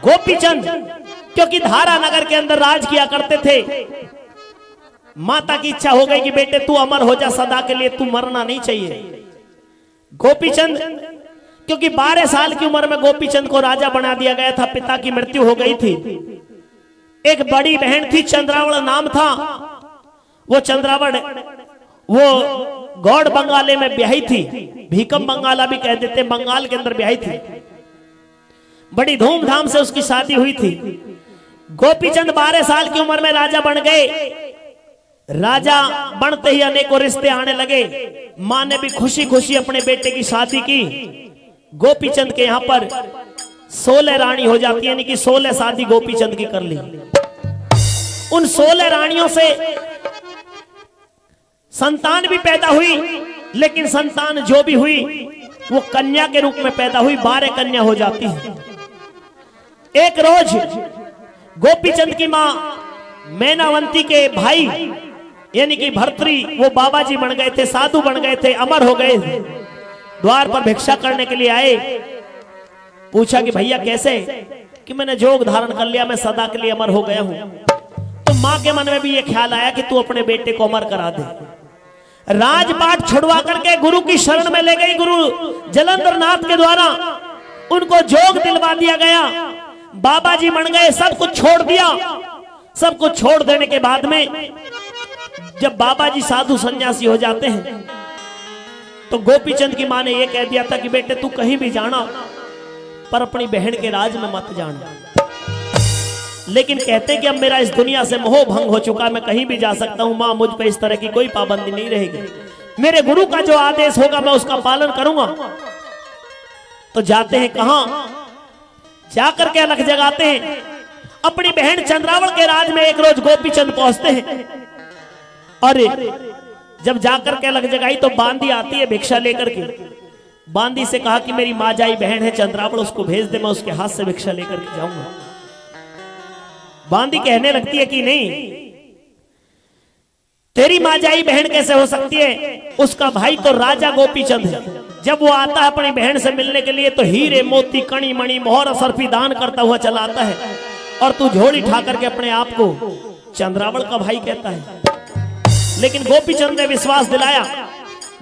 गोपीचंद क्योंकि धारा नगर के अंदर राज किया करते थे, माता की इच्छा हो गई कि बेटे तू अमर हो जा सदा के लिए, तू मरना नहीं चाहिए। गोपीचंद क्योंकि 12 साल की उम्र में गोपीचंद को राजा बना दिया गया था, पिता की मृत्यु हो गई थी। एक बड़ी बहन थी, चंद्रावड़ नाम था। वो चंद्रावड़ वो गौड़ बंगाले में ब्याही थी, भीकम बंगाला भी कह देते, बंगाल के अंदर ब्याही थी। बड़ी धूमधाम से उसकी शादी हुई थी। गोपीचंद 12 साल की उम्र में राजा बन गए। राजा बनते ही अनेकों रिश्ते आने लगे। मां ने भी खुशी खुशी अपने बेटे की शादी की। गोपीचंद के यहां पर 16 रानी हो जाती है, यानी कि 16 शादी गोपीचंद की कर ली। उन 16 रानियों से संतान भी पैदा हुई, लेकिन संतान जो भी हुई वो कन्या के रूप में पैदा हुई। 12 कन्या हो जाती है। एक रोज गोपीचंद की मां मैनावंती के भाई यानी कि भर्तृ वो बाबा जी बन गए थे, साधु बन गए थे, अमर हो गए। द्वार पर भिक्षा करने के लिए आए। पूछा कि भैया कैसे? कि मैंने जोग धारण कर लिया, मैं सदा के लिए अमर हो गया हूं। तो मां के मन में भी ये ख्याल आया कि तू अपने बेटे को अमर करा दे। राजपाट छुड़वा करके गुरु की शरण में ले गई। गुरु जलंधर नाथ के द्वारा उनको जोग दिलवा दिया गया। बाबा जी बन गए, सब कुछ छोड़ दिया। सब कुछ छोड़ देने के बाद में जब बाबा जी साधु सन्यासी हो जाते हैं तो गोपीचंद की मां ने यह कह दिया था कि बेटे तू कहीं भी जाना पर अपनी बहन के राज में मत जाना। लेकिन कहते कि अब मेरा इस दुनिया से मोह भंग हो चुका, मैं कहीं भी जा सकता हूं। मां मुझ पे इस तरह की कोई पाबंदी नहीं रहेगी। मेरे गुरु का जो आदेश होगा मैं उसका पालन करूंगा। तो जाते हैं कहां? जाकर के अलख जगाते हैं। अपनी बहन चंद्रावड़ के राज में एक रोज गोपीचंद पहुंचते हैं। और जब जाकर के अलग जगाई तो बांदी आती है भिक्षा लेकर के। बांदी से कहा कि मेरी माँ जाई बहन है चंद्रावड़, उसको भेज दे, मैं उसके हाथ से भिक्षा लेकर के जाऊंगा। बांदी कहने लगती है कि नहीं, तेरी माँ जाई बहन कैसे हो सकती है? उसका भाई तो राजा गोपीचंद है। जब वो आता है अपनी बहन से मिलने के लिए तो हीरे मोती कणी मणि मोहर सर्फी दान करता हुआ चला आता है, और तू झोली ठा करके अपने आप को चंद्रावड़ का भाई कहता है। लेकिन गोपीचंद ने विश्वास दिलाया।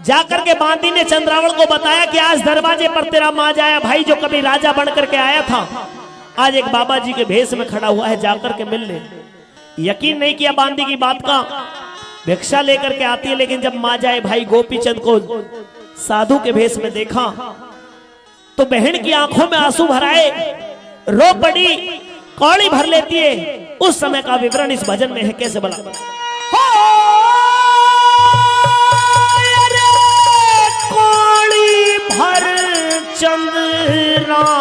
जाकर के बांदी ने चंद्रावड़ को बताया कि आज दरवाजे पर तेरा मां जाया भाई जो कभी राजा बन करके आया था, आज एक बाबा जी के भेष में खड़ा हुआ है, जाकर के मिल ले। यकीन नहीं किया बांदी की बात का। भिक्षा लेकर के आती है, लेकिन जब मां जाए भाई गोपीचंद को साधु के भेष में देखा तो बहन की आंखों में आंसू भराए, रो पड़ी, कौड़ी भर लेती है। उस समय का विवरण इस भजन में है, कैसे बला भर चंद्रावड़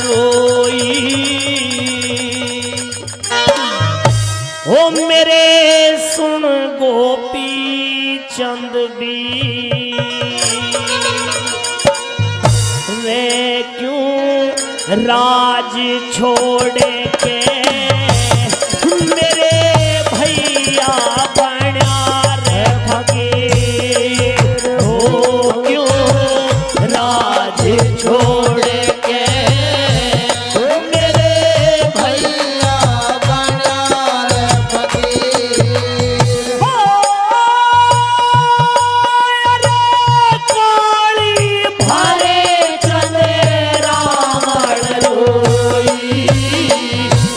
रोई, ओ मेरे सुन गोपी चंद भी रे क्यों राज छोड़े के मेरे भैया बना रे फकीर, हो क्यों राज छोड़ के मेरे भैया बना रे फकीर। अरे काली भारे चंद्रावड़ रोई,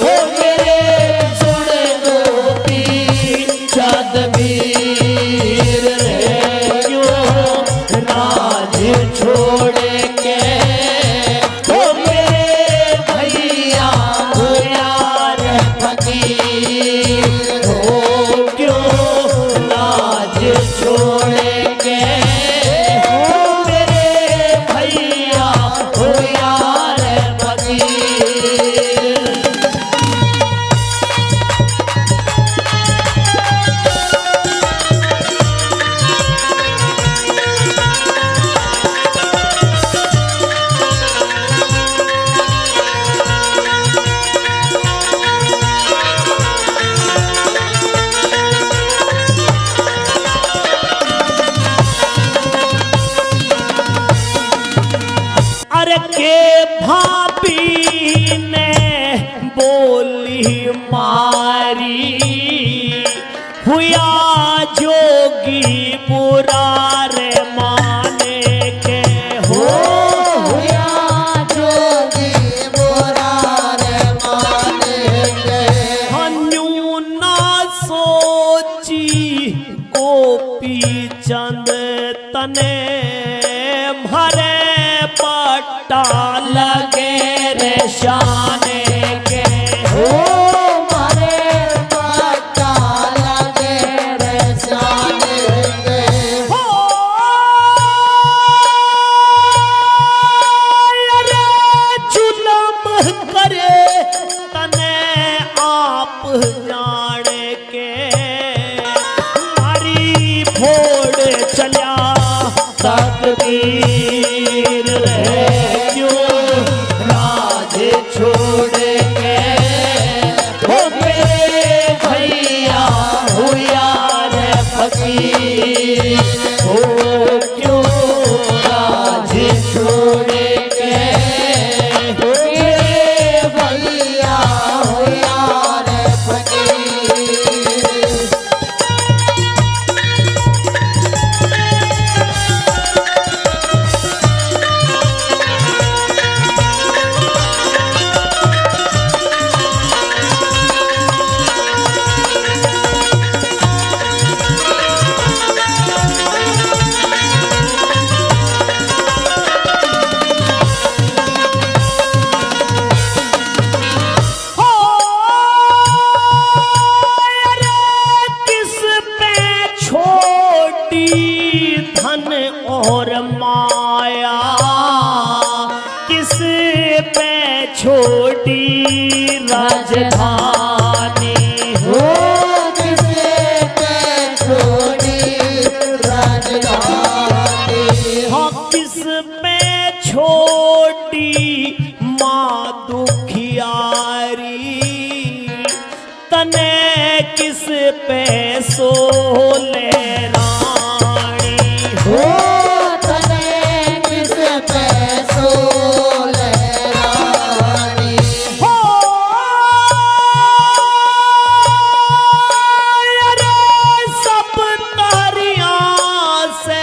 ओ मारी हुआ जोगी बुरा रे माने के हो जोगी बुरा रे माने के अन्यू ना सोची गोपी चंद तने भरे पट्टा लगे रे शाने के हो तकदीर रे क्यों राज छोड़ के हो मेरे भैया हुआ रे फकीर हो क्यों राज छोड़ के हो मेरे भैया हुआ रे फकीर और माया किस पे छोटी राजधानी हो किस पे छोटी राजधानी हाँ किस पे छोटी माँ दुखियारी तने किस पे सोले हो तने किस पे सोले रानी हो अरे सब तारियां से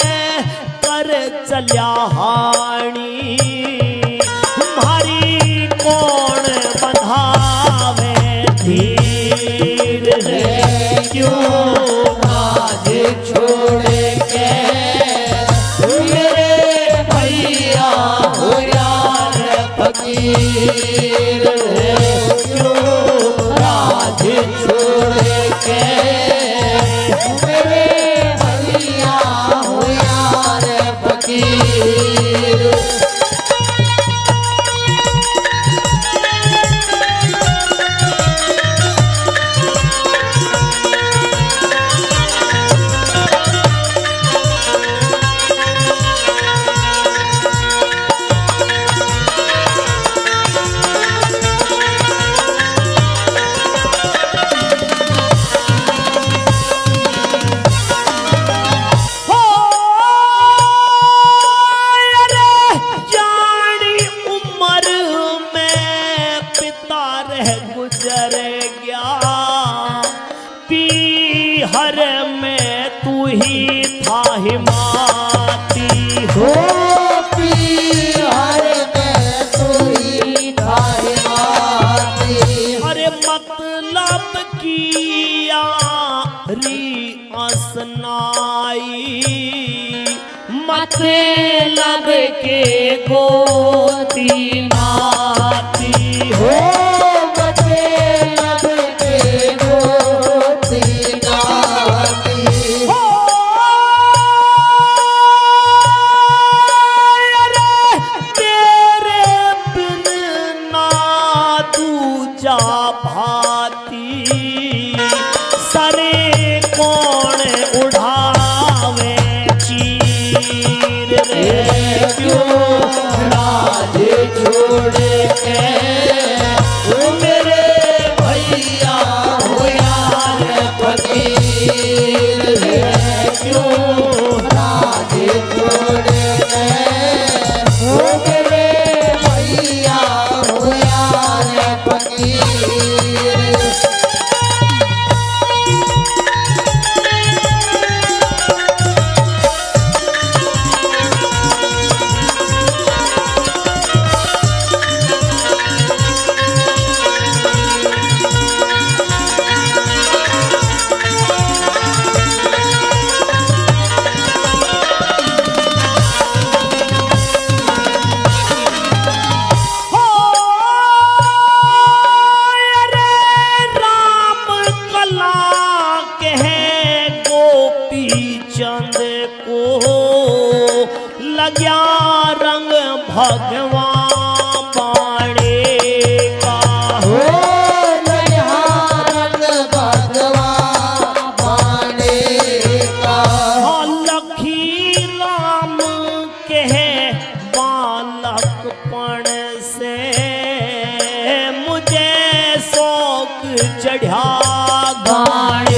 कर चल्या हानी मारी कौन बंधावे धीर रे क्यों राज छोड़ के मेरे भैया हो यार फकीर रे क्यों राज छोड़ के मेरे भैया हो यार फकीर गुजर गया पीहर में तू ही था हिमाती हो पीहर में तू ही था हिमाती अरे मतलब किया री असनाई मतलब के गोती नाती हो भाती सरे कौन उड़ावे चीर रे क्यों राज छोड़ के वो मेरे भैया हो यार फकीर रे क्यों राज छोड़ के वो मेरे भैया हो यार फकीर भगवान पाणे का हो ननिहारन भगवान पाने का हाँ लखी राम के बालकपण से मुझे शौक चढ़ा गाने